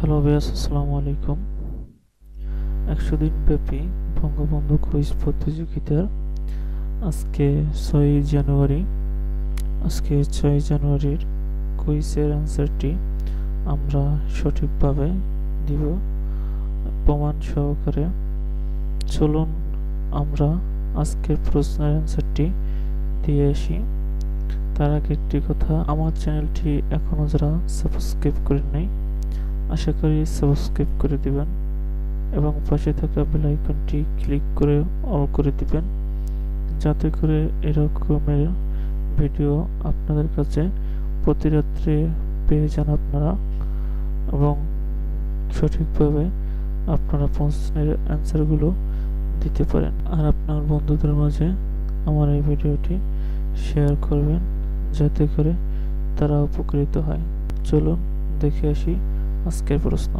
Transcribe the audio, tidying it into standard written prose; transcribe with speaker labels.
Speaker 1: Hello viewers, আসসালামু আলাইকুম। 100 দিন ব্যাপী বঙ্গবন্ধু কুইজ প্রতিযোগিতার আজকে 6 জানুয়ারি আজকে 6 জানুয়ারির কুইজের অ্যান্সারটি আমরা সঠিকভাবে দিব প্রমাণ সহকারে। চলুন আমরা আজকের প্রশ্নের অ্যান্সারটি দিয়ে আসি। তার আগে একটি কথা, আমার চ্যানেলটি এখনও যারা সাবস্ক্রাইব করেন নাই আশা করি সাবস্ক্রাইব করে দিবেন এবং পাশে থাকা বেল আইকনটি ক্লিক করে অল করে দিবেন, যাতে করে এরকমের ভিডিও আপনাদের কাছে প্রতি রাত্রে পেয়ে যান আপনারা এবং সঠিকভাবে আপনারা প্রশ্নের অ্যান্সারগুলো দিতে পারেন। আর আপনার বন্ধুদের মাঝে আমার এই ভিডিওটি শেয়ার করবেন, যাতে করে তারা উপকৃত হয়। চলুন দেখে আসি আজকের প্রশ্ন।